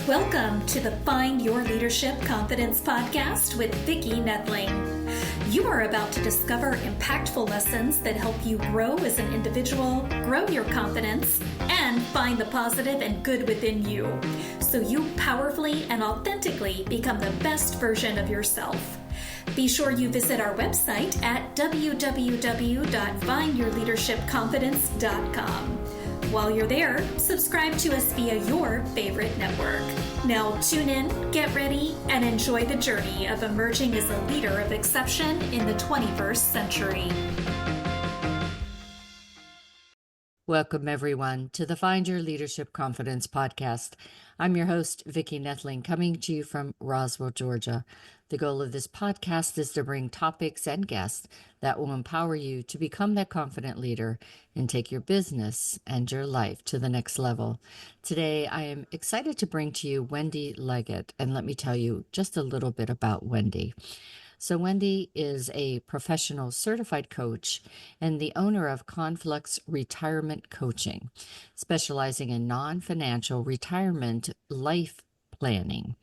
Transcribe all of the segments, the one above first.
Welcome to the Find Your Leadership Confidence podcast with Vicki Noethling. You are about to discover impactful lessons that help you grow as an individual, grow your confidence, and find the positive and good within you, so you powerfully and authentically become the best version of yourself. Be sure you visit our website at www.findyourleadershipconfidence.com. While you're there, subscribe to us via your favorite network. Now tune in, get ready, and enjoy the journey of emerging as a leader of exception in the 21st century. Welcome, everyone, to the Find Your Leadership Confidence podcast. I'm your host, Vicki Noethling, coming to you from Roswell, Georgia. The goal of this podcast is to bring topics and guests that will empower you to become that confident leader and take your business and your life to the next level. Today, I am excited to bring to you Wendy Leggett, and let me tell you just a little bit about Wendy. So Wendy is a professional certified coach and the owner of Conflux Retirement Coaching, specializing in non-financial retirement life planning.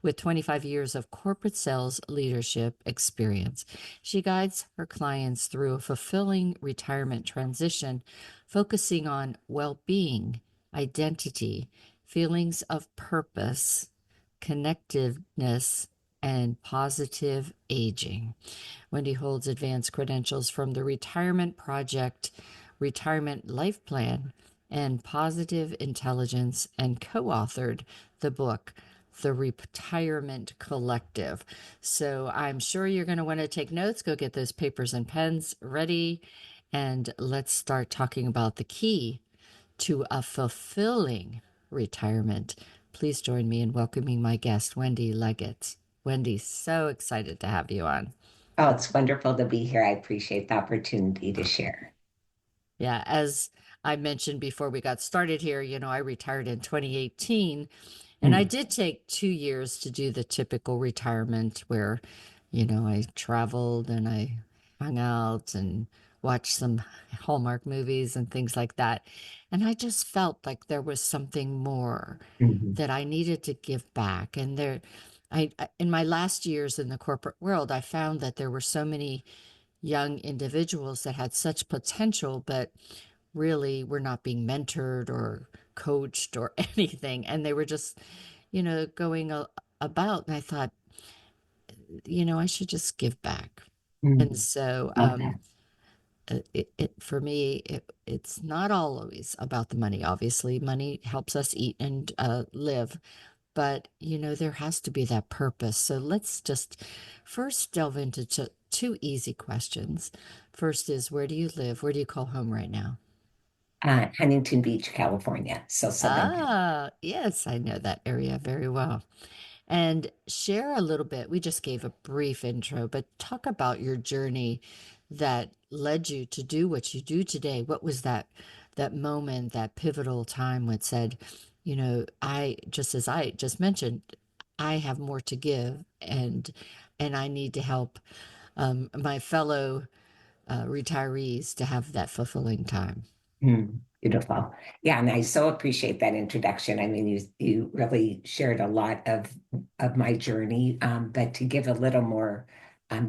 With 25 years of corporate sales leadership experience, she guides her clients through a fulfilling retirement transition, focusing on well-being, identity, feelings of purpose, connectiveness, and positive aging. Wendy holds advanced credentials from the Retirement Project, Retirement Life Plan, and Positive Intelligence, and co-authored the book, The Retirement Collective. So I'm sure you're going to want to take notes. Go get those papers and pens ready, and let's start talking about the key to a fulfilling retirement. Please join me in welcoming my guest, Wendy Leggett. Wendy, so excited to have you on. Oh, it's wonderful to be here. I appreciate the opportunity to share. Yeah, as I mentioned before we got started here, I retired in 2018, and I did take 2 years to do the typical retirement where, I traveled and I hung out and watched some Hallmark movies and things like that. And I just felt like there was something more that I needed to give back. And in my last years in the corporate world, I found that there were so many young individuals that had such potential, but really were not being mentored or coached or anything. And they were just, going about. And I thought, I should just give back. And so for me, it's not always about the money. Obviously, money helps us eat and live. But, there has to be that purpose. So let's just first delve into two easy questions. First is, where do you live? Where do you call home right now? Huntington Beach, California. So Southern. Yes, I know that area very well. And share a little bit. We just gave a brief intro, but talk about your journey that led you to do what you do today. What was that moment, that pivotal time when it said, as I just mentioned, I have more to give, and I need to help my fellow retirees to have that fulfilling time. Beautiful. Yeah, and I so appreciate that introduction. I mean, you really shared a lot of my journey, but to give a little more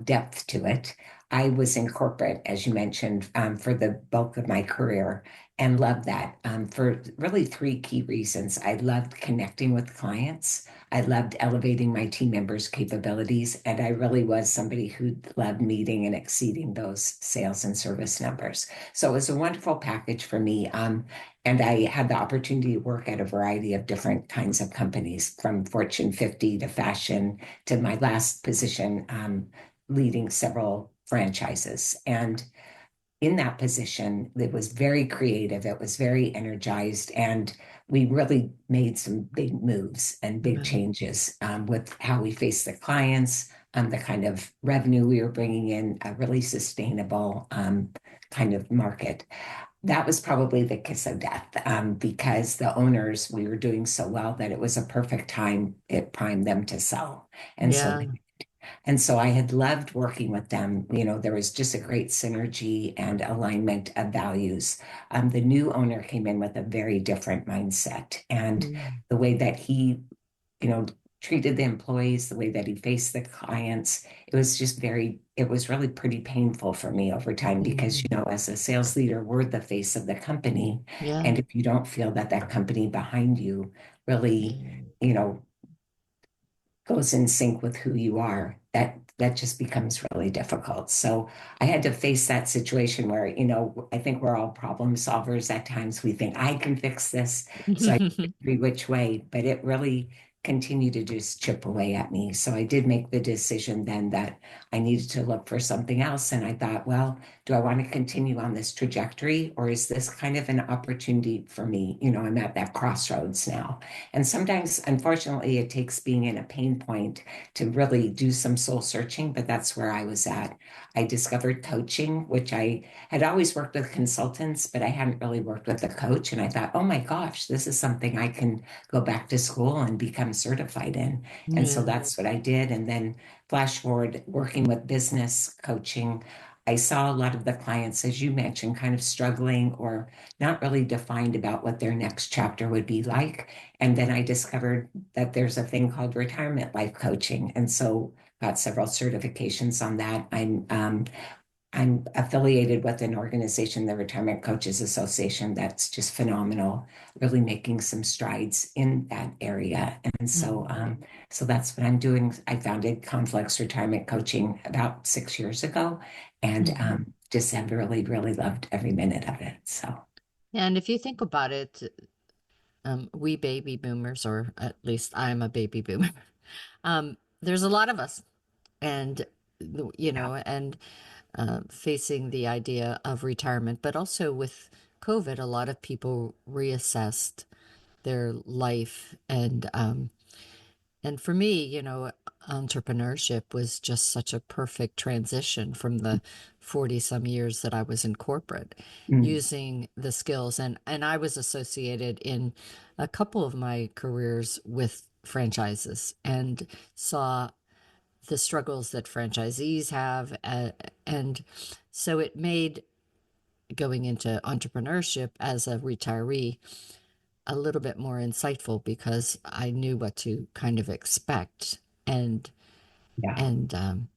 depth to it, I was in corporate, as you mentioned, for the bulk of my career, and loved that for really three key reasons. I loved connecting with clients. I loved elevating my team members' capabilities, and I really was somebody who loved meeting and exceeding those sales and service numbers. So it was a wonderful package for me. And I had the opportunity to work at a variety of different kinds of companies, from Fortune 50 to fashion to my last position, leading several franchises. And in that position, it was very creative, it was very energized, and we really made some big moves and big changes with how we faced the clients, the kind of revenue we were bringing in, a really sustainable kind of market. That was probably the kiss of death because the owners, we were doing so well that it was a perfect time. It primed them to sell. And so I had loved working with them. There was just a great synergy and alignment of values. The new owner came in with a very different mindset. And the way that he treated the employees, the way that he faced the clients. It was really pretty painful for me over time because, Mm. as a sales leader, we're the face of the company. Yeah. And if you don't feel that that company behind you really, Mm. you know, goes in sync with who you are, that just becomes really difficult. So I had to face that situation where, I think we're all problem solvers at times. We think I can fix this. So I every which way, but it really continued to just chip away at me. So I did make the decision then that I needed to look for something else. And I thought, well, do I want to continue on this trajectory, or is this kind of an opportunity for me? I'm at that crossroads now. And sometimes, unfortunately, it takes being in a pain point to really do some soul searching, but that's where I was at. I discovered coaching, which I had always worked with consultants, but I hadn't really worked with a coach. And I thought, oh my gosh, this is something I can go back to school and become certified in. And so Yeah. that's what I did. And then flash forward, working with business coaching. I saw a lot of the clients, as you mentioned, kind of struggling or not really defined about what their next chapter would be like. And then I discovered that there's a thing called retirement life coaching. And so got several certifications on that. I'm affiliated with an organization, the Retirement Coaches Association, that's just phenomenal, really making some strides in that area. And so, Mm. so that's what I'm doing. I founded Conflux Retirement Coaching about 6 years ago, and Mhm. just have really, really loved every minute of it. So, And if you think about it, we baby boomers, or at least I'm a baby boomer, there's a lot of us. And, yeah, and facing the idea of retirement, but also with COVID, a lot of people reassessed their life. And for me, entrepreneurship was just such a perfect transition from the 40 some years that I was in corporate, mm, using the skills. And I was associated in a couple of my careers with franchises and saw the struggles that franchisees have. And so it made going into entrepreneurship as a retiree a little bit more insightful because I knew what to kind of expect, and yeah. and um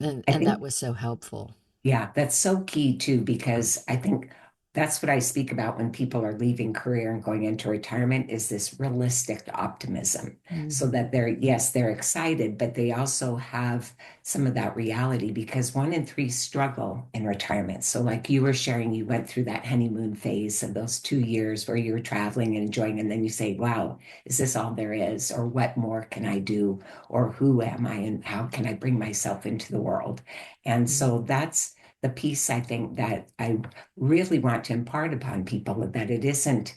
and I and that think was so helpful. Yeah, that's so key too, because I think that's what I speak about when people are leaving career and going into retirement is this realistic optimism. So Hmm. that yes, they're excited, but they also have some of that reality because 1 in 3 struggle in retirement. So, like you were sharing, you went through that honeymoon phase of those 2 years where you were traveling and enjoying, and then you say, wow, is this all there is? Or what more can I do? Or who am I and how can I bring myself into the world? And so that's the piece I think that I really want to impart upon people, that it isn't,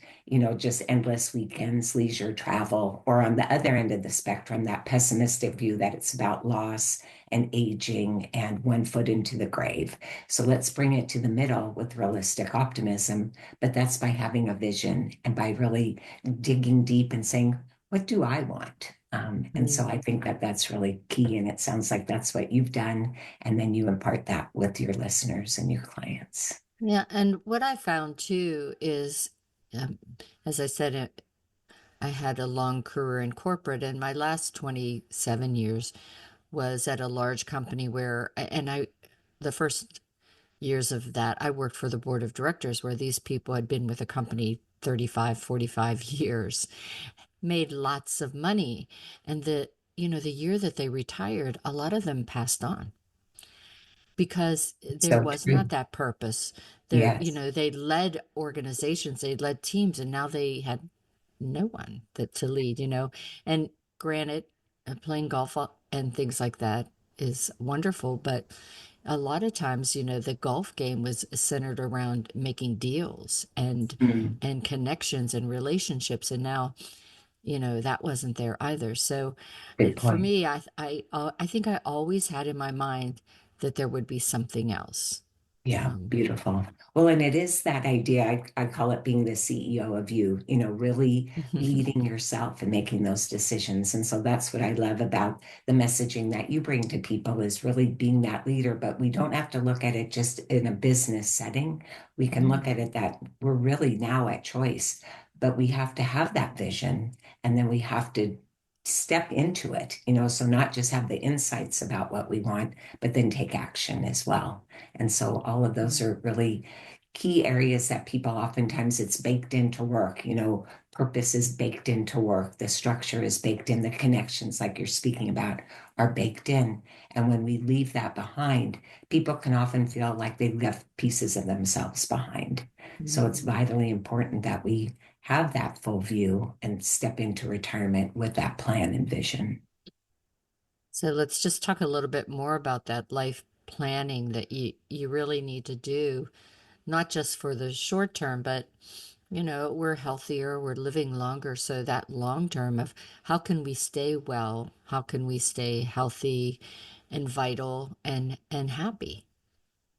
just endless weekends, leisure travel, or on the other end of the spectrum, that pessimistic view that it's about loss and aging and 1 foot into the grave. So let's bring it to the middle with realistic optimism. But that's by having a vision and by really digging deep and saying, what do I want? And so I think that that's really key. And it sounds like that's what you've done, and then you impart that with your listeners and your clients. Yeah, and what I found too is, um, as I said, I had a long career in corporate, and my last 27 years was at a large company the first years of that, I worked for the board of directors where these people had been with the company 35, 45 years, made lots of money. And the year that they retired, a lot of them passed on because there So was not true. that purpose. Yes. They led organizations, they led teams, and now they had no one to lead. And granted, playing golf and things like that is wonderful, but a lot of times, the golf game was centered around making deals Mm, and connections and relationships, and now, that wasn't there either. So, good for point. me, I think I always had in my mind that there would be something else. Yeah, Um, beautiful. Well, and it is that idea. I call it being the CEO of you, really leading yourself and making those decisions. And so that's what I love about the messaging that you bring to people is really being that leader. But we don't have to look at it just in a business setting. We can yeah. look at it that we're really now at choice, but we have to have that vision, and then we have to step into it, so not just have the insights about what we want, but then take action as well. And so all of those are really key areas that people oftentimes it's baked into work, purpose is baked into work, the structure is baked in, the connections like you're speaking about are baked in. And when we leave that behind, people can often feel like they've left pieces of themselves behind. So it's vitally important that we have that full view and step into retirement with that plan and vision. So let's just talk a little bit more about that life planning that you really need to do, not just for the short term, but we're healthier, we're living longer. So that long term of how can we stay well? How can we stay healthy and vital and happy?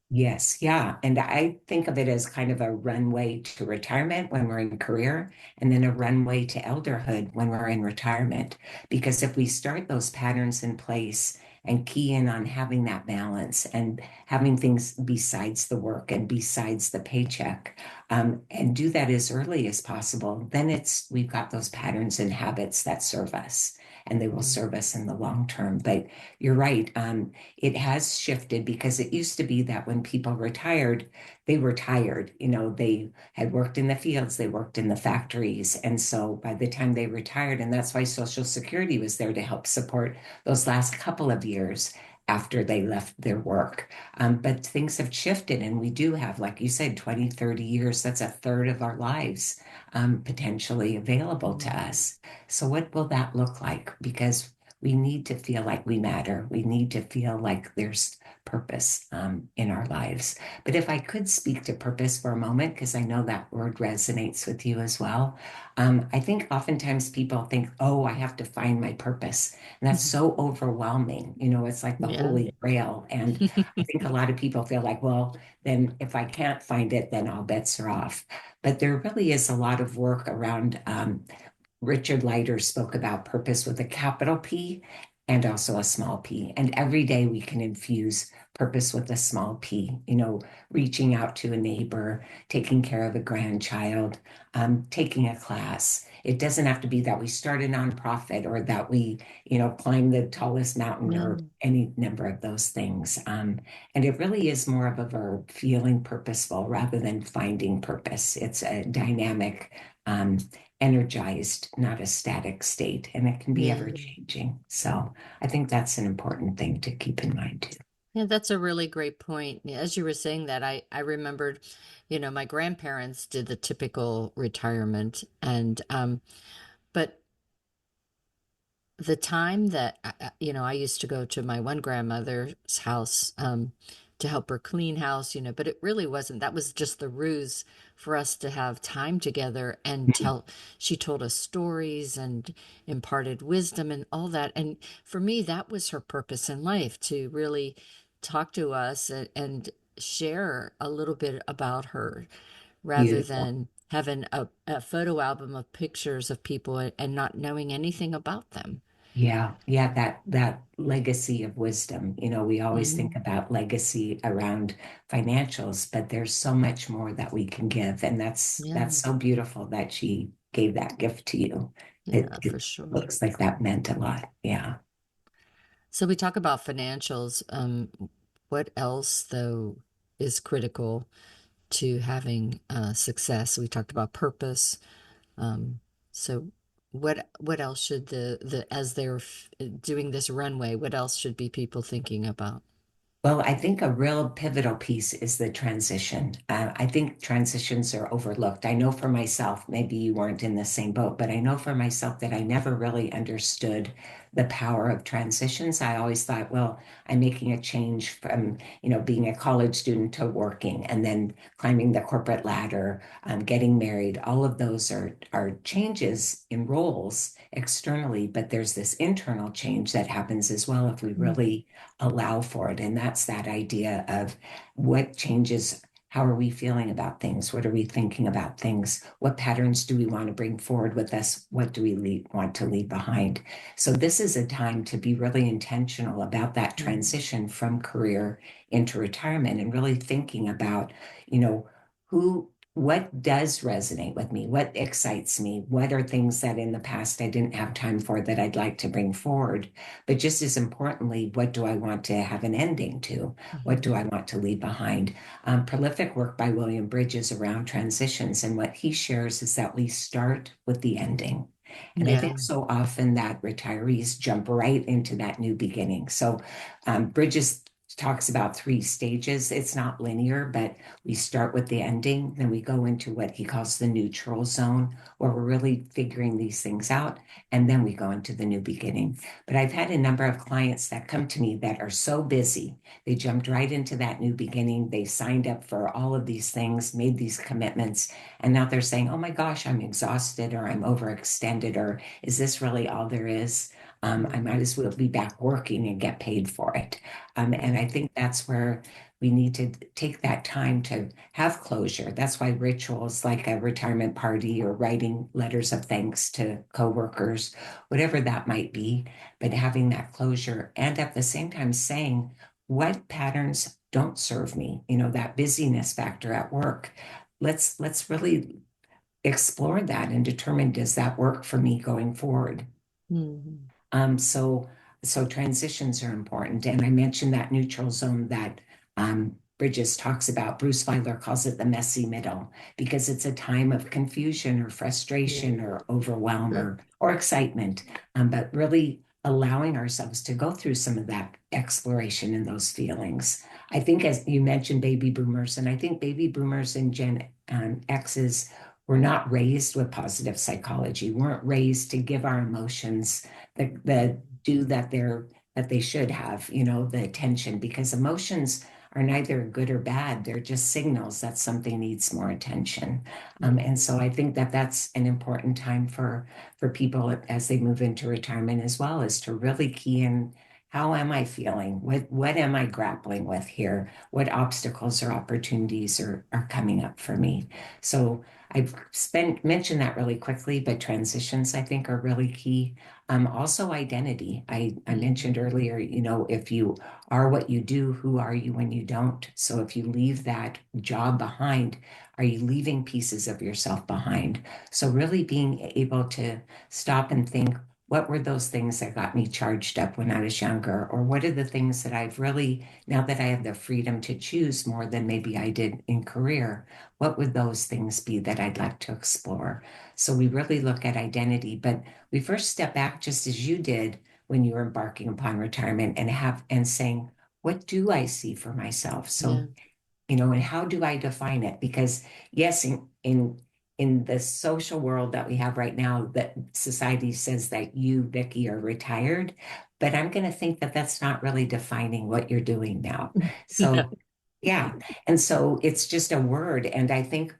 Yes, yeah. And I think of it as kind of a runway to retirement when we're in career, and then a runway to elderhood when we're in retirement. Because if we start those patterns in place and key in on having that balance and having things besides the work and besides the paycheck, and do that as early as possible, then we've got those patterns and habits that serve us, and they will serve us in the long term. But you're right. It has shifted because it used to be that when people retired, they were tired. They had worked in the fields, they worked in the factories. And so by the time they retired, and that's why Social Security was there to help support those last couple of years after they left their work. But things have shifted, and we do have, like you said, 20, 30 years. That's a third of our lives potentially available to us. So what will that look like? Because we need to feel like we matter. We need to feel like there's purpose in our lives. But if I could speak to purpose for a moment, because I know that word resonates with you as well, I think oftentimes people think, oh, I have to find my purpose. And that's so overwhelming. It's like the Yeah. Holy Grail. And I think a lot of people feel like, well, then if I can't find it, then all bets are off. But there really is a lot of work around Richard Leiter spoke about purpose with a capital P and also a small p. And every day we can infuse purpose with a small p, reaching out to a neighbor, taking care of a grandchild, taking a class. It doesn't have to be that we start a nonprofit or that we, climb the tallest mountain or any number of those things. And it really is more of a verb, feeling purposeful rather than finding purpose. It's a dynamic, energized, not a static state, and it can be Yeah. ever changing. So I think that's an important thing to keep in mind too. Yeah, that's a really great point. As you were saying that, I remembered, my grandparents did the typical retirement, and but the time that I used to go to my one grandmother's house to help her clean house, but it really wasn't. That was just the ruse for us to have time together and she told us stories and imparted wisdom and all that. And for me, that was her purpose in life, to really talk to us and share a little bit about her, rather Beautiful. than having a photo album of pictures of people and not knowing anything about them. Yeah, yeah, that legacy of wisdom. We always think Mhm. about legacy around financials, but there's so much more that we can give. And Yeah, that's so beautiful that she gave that gift to you. It, yeah, it for sure. looks like that meant a lot. Yeah. So we talk about financials. What else, though, is critical to having success? We talked about purpose. Um, so what else should the as they're doing this runway, what else should be people thinking about? Well, I think a real pivotal piece is the transition. I think transitions are overlooked. I know for myself, maybe you weren't in the same boat, but I know for myself that I never really understood the power of transitions. I always thought, well, I'm making a change from, being a college student to working and then climbing the corporate ladder, getting married. All of those are changes in roles externally, but there's this internal change that happens as well if we really allow for it. And that's that idea of what changes, how are we feeling about things? What are we thinking about things? What patterns do we want to bring forward with us? What do we want to leave behind? So this is a time to be really intentional about that transition from career into retirement and really thinking about, who what does resonate with me? What excites me? What are things that in the past I didn't have time for that I'd like to bring forward? But just as importantly, what do I want to have an ending to? What do I want to leave behind? Prolific work by William Bridges around transitions. And what he shares is that we start with the ending. And I Yeah. think so often that retirees jump right into that new beginning. So Bridges talks about 3 stages. It's not linear, but we start with the ending, then we go into what he calls the neutral zone, where we're really figuring these things out, and then we go into the new beginning. But I've had a number of clients that come to me that are so busy, they jumped right into that new beginning. They signed up for all of these things, made these commitments, and now they're saying, oh my gosh, I'm exhausted, or I'm overextended, or is this really all there is? I might as well be back working and get paid for it. And I think that's where we need to take that time to have closure. That's why rituals like a retirement party or writing letters of thanks to coworkers, whatever that might be, but having that closure and at the same time saying what patterns don't serve me, that busyness factor at work. Let's really explore that and determine, does that work for me going forward? Mm-hmm. So transitions are important. And I mentioned that neutral zone that Bridges talks about. Bruce Feiler calls it the messy middle, because it's a time of confusion or frustration or overwhelm or excitement, but really allowing ourselves to go through some of that exploration and those feelings. I think, as you mentioned, baby boomers, and I think baby boomers and Gen X's were not raised with positive psychology, weren't raised to give our emotions the due that they should have, the attention, because emotions are neither good or bad. They're just signals that something needs more attention. And so I think that that's an important time for people as they move into retirement as well, is to really key in, how am I feeling? What am I grappling with here? What obstacles or opportunities are coming up for me? So I've mentioned that really quickly, but transitions I think are really key. Also identity. I mentioned earlier, if you are what you do, who are you when you don't? So if you leave that job behind, are you leaving pieces of yourself behind? So really being able to stop and think, what were those things that got me charged up when I was younger? Or what are the things that I've really, now that I have the freedom to choose more than maybe I did in career, what would those things be that I'd like to explore? So we really look at identity, but we first step back, just as you did when you were embarking upon retirement, and saying, what do I see for myself? So, and how do I define it? Because yes, in the social world that we have right now, that society says that you, Vicki, are retired, but I'm going to think that that's not really defining what you're doing now. So yeah. And so it's just a word. And I think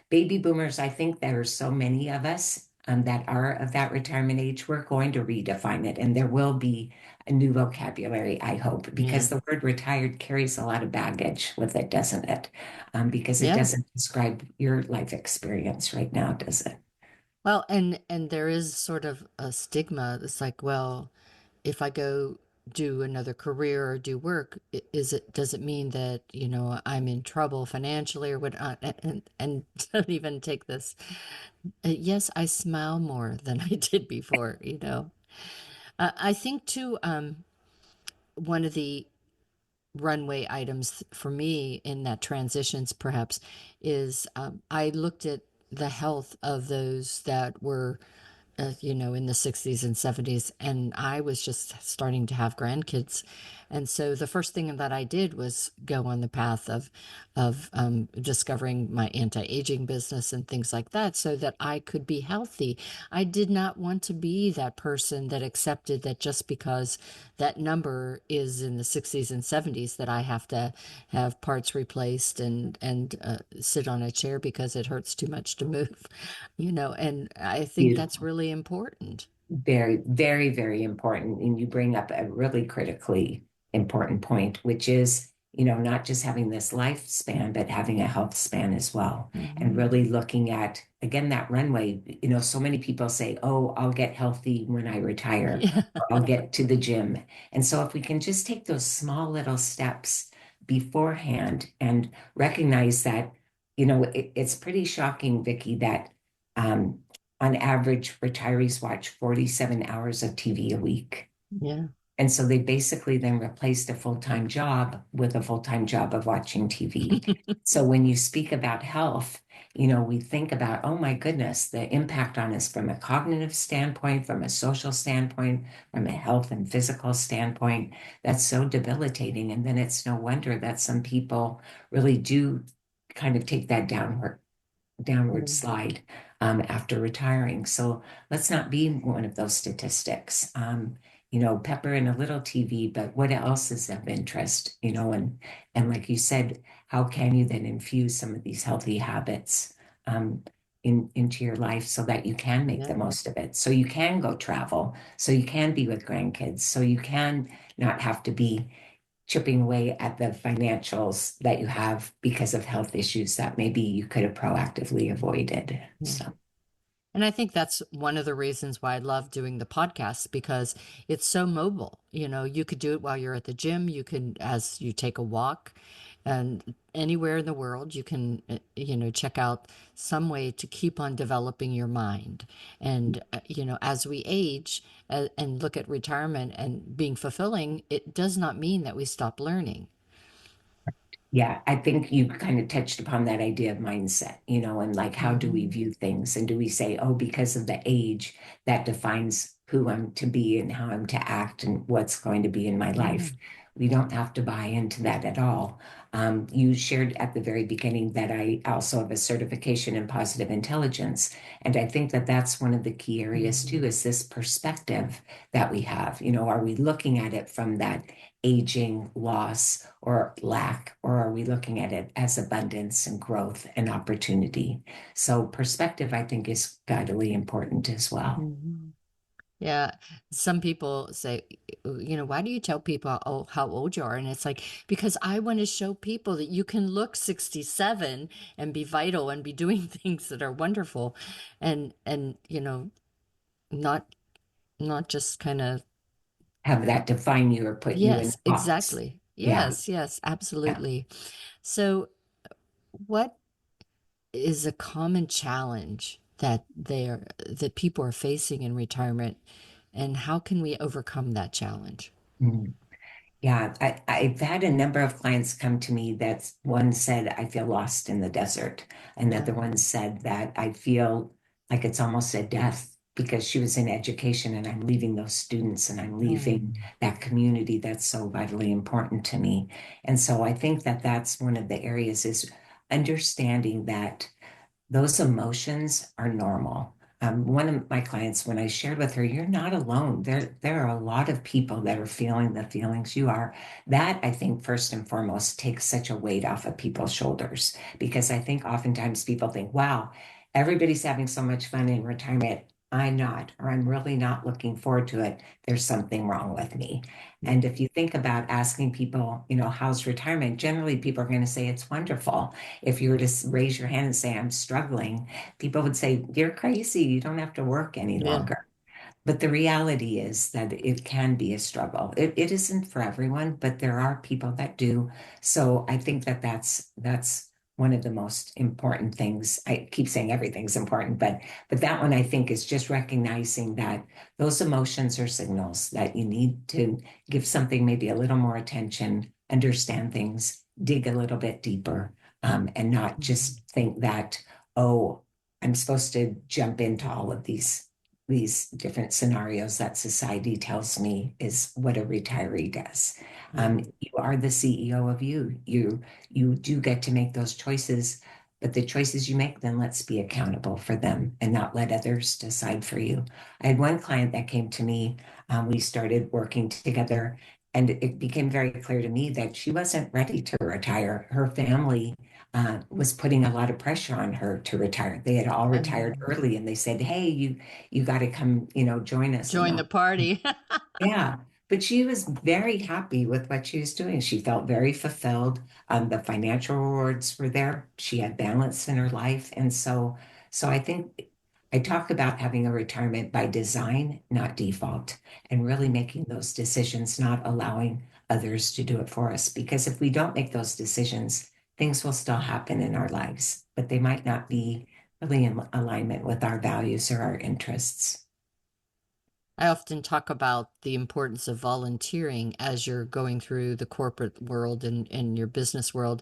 baby boomers, I think there are so many of us that are of that retirement age, we're going to redefine it. And there will be a new vocabulary, I hope, because the word retired carries a lot of baggage with it, doesn't it? Because it doesn't describe your life experience right now, does it? Well, and there is sort of a stigma. It's like, well, if I go do another career or do work, does it mean that, I'm in trouble financially or what? And don't even take this. Yes, I smile more than I did before. I think too, one of the runway items for me in that transitions perhaps is, I looked at the health of those that were in the 60s and 70s, and I was just starting to have grandkids. And so the first thing that I did was go on the path of discovering my anti-aging business and things like that, so that I could be healthy. I did not want to be that person that accepted that just because that number is in the 60s and 70s that I have to have parts replaced and sit on a chair because it hurts too much to move. And I think that's Beautiful. really important. Very, very, very important. And you bring up a really critically important point, which is, not just having this lifespan, but having a health span as well. And really looking at, again, that runway. So many people say, oh, I'll get healthy when I retire, Yeah. or I'll get to the gym. And so if we can just take those small little steps beforehand and recognize that it's pretty shocking, Vicki, that um, on average, retirees watch 47 hours of TV a week. Yeah. And so they basically then replaced a full-time job with a full-time job of watching TV. So when you speak about health, we think about, oh my goodness, the impact on us from a cognitive standpoint, from a social standpoint, from a health and physical standpoint. That's so debilitating. And then it's no wonder that some people really do kind of take that downward slide after retiring. So let's not be one of those statistics. Pepper in a little TV, but what else is of interest? And like you said, how can you then infuse some of these healthy habits into your life so that you can make the most of it? So you can go travel, so you can be with grandkids, so you can not have to be chipping away at the financials that you have because of health issues that maybe you could have proactively avoided. So. And I think that's one of the reasons why I love doing the podcast, because it's so mobile. You could do it while you're at the gym. You can, as you take a walk, and anywhere in the world, you can, check out some way to keep on developing your mind. And, as we age and look at retirement and being fulfilling, it does not mean that we stop learning. Yeah, I think you kind of touched upon that idea of mindset, and like how do we view things? And do we say, oh, because of the age, that defines who I'm to be and how I'm to act and what's going to be in my life? We don't have to buy into that at all. You shared at the very beginning that I also have a certification in positive intelligence. And I think that that's one of the key areas too, is this perspective that we have. Are we looking at it from that aging, loss, or lack, or are we looking at it as abundance and growth and opportunity? So perspective, I think, is vitally important as well. Yeah, some people say, why do you tell people how old you are? And it's like, because I want to show people that you can look 67 and be vital and be doing things that are wonderful, and not just kind of. Have that define you or put you in Yes, a box. exactly. Yeah. Yes, Yeah. absolutely. So what is a common challenge that people are facing in retirement, and how can we overcome that challenge? Mm. Yeah, I've had a number of clients come to me that one said, I feel lost in the desert. Another one said that I feel like it's almost a death because she was in education and I'm leaving those students and I'm leaving that community that's so vitally important to me. And so I think that that's one of the areas is understanding that those emotions are normal. One of my clients, when I shared with her, you're not alone. There are a lot of people that are feeling the feelings you are. That, I think, first and foremost, takes such a weight off of people's shoulders because I think oftentimes people think, wow, everybody's having so much fun in retirement. I'm not, or I'm really not looking forward to it. There's something wrong with me. And if you think about asking people, how's retirement? Generally, people are going to say it's wonderful. If you were to raise your hand and say, I'm struggling, people would say, you're crazy. You don't have to work any Yeah. longer. But the reality is that it can be a struggle. It isn't for everyone, but there are people that do. So I think that that's one of the most important things. I keep saying everything's important, but that one I think is just recognizing that those emotions are signals that you need to give something maybe a little more attention, understand things, dig a little bit deeper, and not just think that, oh, I'm supposed to jump into all of these different scenarios that society tells me is what a retiree does. You are the CEO of you. You do get to make those choices, but the choices you make, then let's be accountable for them and not let others decide for you. I had one client that came to me. We started working together, and it became very clear to me that she wasn't ready to retire. Her family was putting a lot of pressure on her to retire. They had all retired early, and they said, "Hey, you got to come, join us." Join the party. Yeah, but she was very happy with what she was doing. She felt very fulfilled. The financial rewards were there. She had balance in her life, and so I think I talk about having a retirement by design, not default, and really making those decisions, not allowing others to do it for us. Because if we don't make those decisions, things will still happen in our lives, but they might not be really in alignment with our values or our interests. I often talk about the importance of volunteering as you're going through the corporate world and your business world,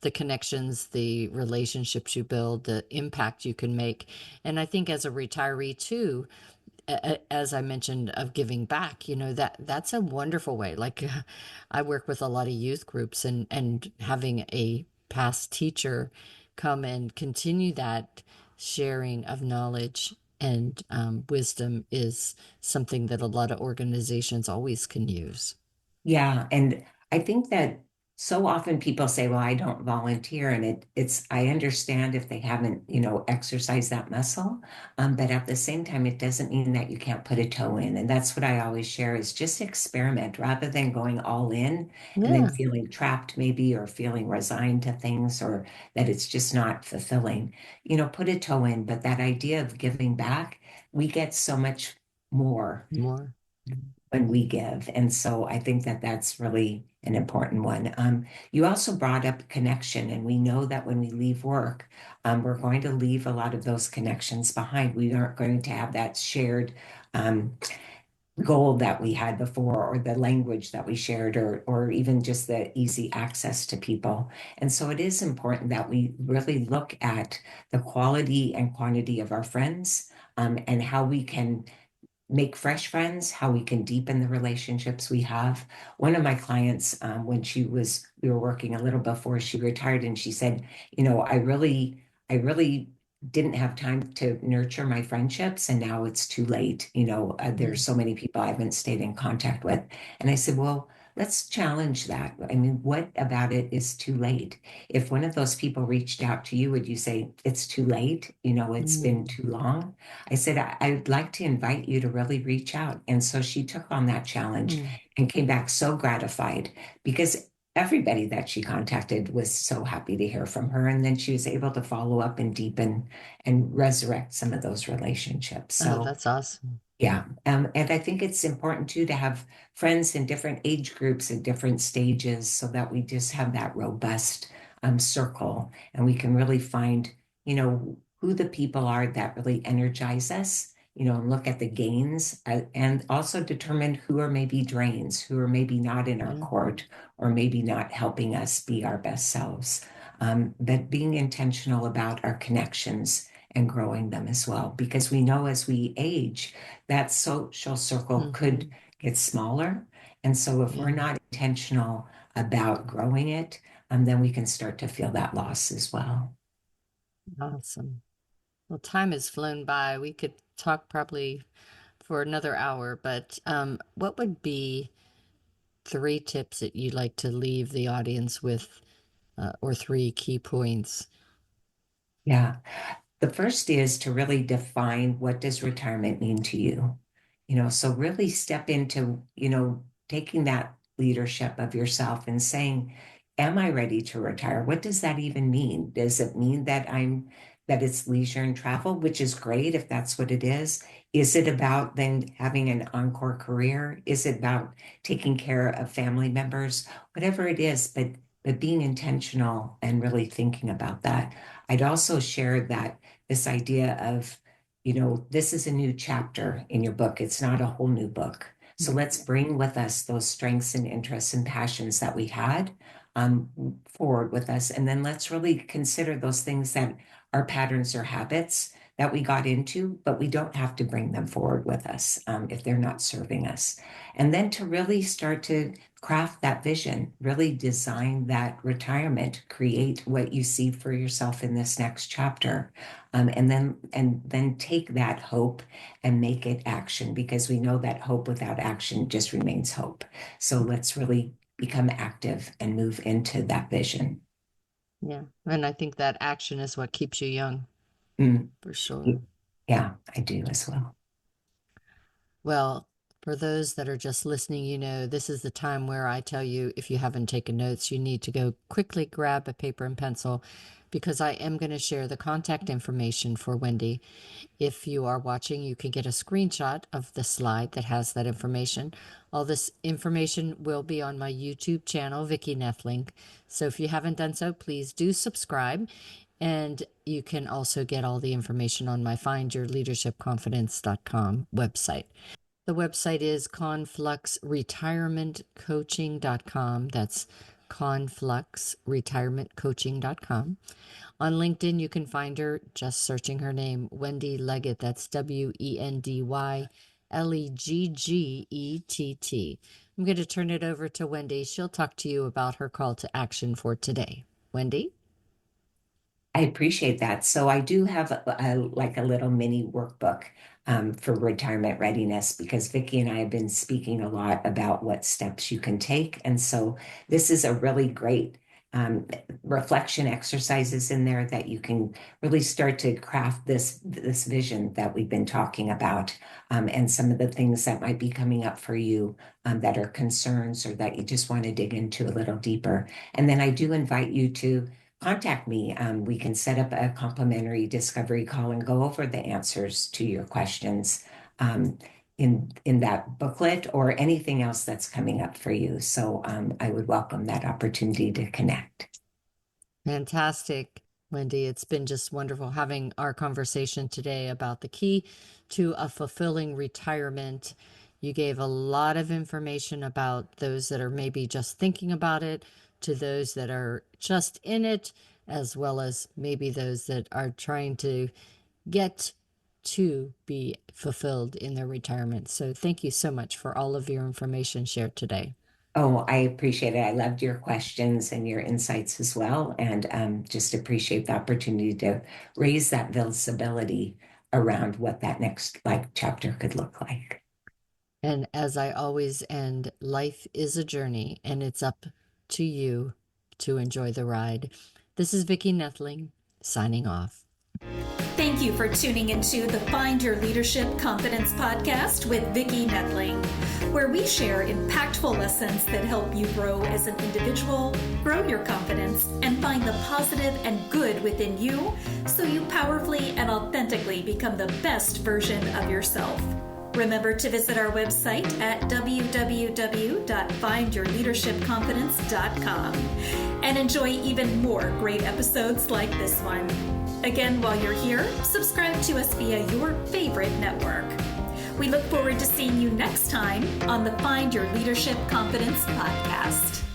the connections, the relationships you build, the impact you can make. And I think as a retiree too, as I mentioned, of giving back, that's a wonderful way. Like I work with a lot of youth groups, and having a past teacher come and continue that sharing of knowledge and wisdom is something that a lot of organizations always can use. Yeah, and I think that so often people say, "Well, I don't volunteer," and I understand if they haven't, exercised that muscle, but at the same time, it doesn't mean that you can't put a toe in, and that's what I always share is just experiment rather than going all in and then Yeah. feeling trapped maybe or feeling resigned to things or that it's just not fulfilling. Put a toe in, but that idea of giving back, we get so much more More. when we give. And so I think that that's really an important one. You also brought up connection, and we know that when we leave work, we're going to leave a lot of those connections behind. We aren't going to have that shared goal that we had before, or the language that we shared, or even just the easy access to people. And so it is important that we really look at the quality and quantity of our friends, and how we can make fresh friends, how we can deepen the relationships we have. One of my clients, when we were working a little before she retired, and she said, I really didn't have time to nurture my friendships, and now it's too late. There's so many people I haven't stayed in contact with. And I said, well, let's challenge that. I mean, what about it is too late? If one of those people reached out to you, would you say it's too late? It's been Mm. too long? I said, I'd like to invite you to really reach out. And so she took on that challenge Mm. and came back so gratified because everybody that she contacted was so happy to hear from her. And then she was able to follow up and deepen and resurrect some of those relationships. Oh, So, that's awesome. yeah. And I think it's important too to have friends in different age groups at different stages so that we just have that robust circle and we can really find, who the people are that really energize us, and look at the gains, and also determine who are maybe drains, who are maybe not in our Yeah. court or maybe not helping us be our best selves. But being intentional about our connections and growing them as well, because we know as we age, that social circle could Hmm. get smaller. And so if we're Yeah. not intentional about growing it, then we can start to feel that loss as well. Awesome. Well, time has flown by. We could talk probably for another hour, but what would be 3 tips that you'd like to leave the audience with, or 3 key points? Yeah. The first is to really define, what does retirement mean to you? So really step into, taking that leadership of yourself and saying, am I ready to retire? What does that even mean? Does it mean that it's leisure and travel, which is great if that's what it is? Is it about then having an encore career? Is it about taking care of family members? Whatever it is, but being intentional and really thinking about that. I'd also share that this idea of, this is a new chapter in your book. It's not a whole new book. So let's bring with us those strengths and interests and passions that we had, forward with us. And then let's really consider those things that are patterns or habits that we got into, but we don't have to bring them forward with us, if they're not serving us. And then to really start to craft that vision, really design that retirement, create what you see for yourself in this next chapter. And then take that hope and make it action, because we know that hope without action just remains hope. So let's really become active and move into that vision. Yeah. And I think that action is what keeps you young, Mm, for sure. yeah, I do as well. Well, for those that are just listening, this is the time where I tell you, if you haven't taken notes, you need to go quickly grab a paper and pencil, because I am going to share the contact information for Wendy. If you are watching, you can get a screenshot of the slide that has that information. All this information will be on my YouTube channel, Vicki Noethling. So if you haven't done so, please do subscribe. And you can also get all the information on my findyourleadershipconfidence.com website. The website is confluxretirementcoaching.com. That's confluxretirementcoaching.com. On LinkedIn, you can find her just searching her name, Wendy Leggett. That's WendyLeggett. I'm going to turn it over to Wendy. She'll talk to you about her call to action for today. Wendy? I appreciate that. So I do have like a little mini workbook for retirement readiness, because Vicki and I have been speaking a lot about what steps you can take. And so this is a really great reflection exercises in there that you can really start to craft this vision that we've been talking about, and some of the things that might be coming up for you that are concerns or that you just want to dig into a little deeper. And then I do invite you to contact me. We can set up a complimentary discovery call and go over the answers to your questions in that booklet or anything else that's coming up for you. So I would welcome that opportunity to connect. Fantastic, Wendy. It's been just wonderful having our conversation today about the key to a fulfilling retirement. You gave a lot of information about those that are maybe just thinking about it, to those that are just in it, as well as maybe those that are trying to get to be fulfilled in their retirement. So thank you so much for all of your information shared today. Oh, I appreciate it. I loved your questions and your insights as well, and just appreciate the opportunity to raise that visibility around what that next chapter could look like. And as I always end, life is a journey, and it's up to you to enjoy the ride. This is Vicki Noethling, signing off. Thank you for tuning into the Find Your Leadership Confidence podcast with Vicki Noethling, where we share impactful lessons that help you grow as an individual, grow your confidence, and find the positive and good within you so you powerfully and authentically become the best version of yourself. Remember to visit our website at www.findyourleadershipconfidence.com and enjoy even more great episodes like this one. Again, while you're here, subscribe to us via your favorite network. We look forward to seeing you next time on the Find Your Leadership Confidence podcast.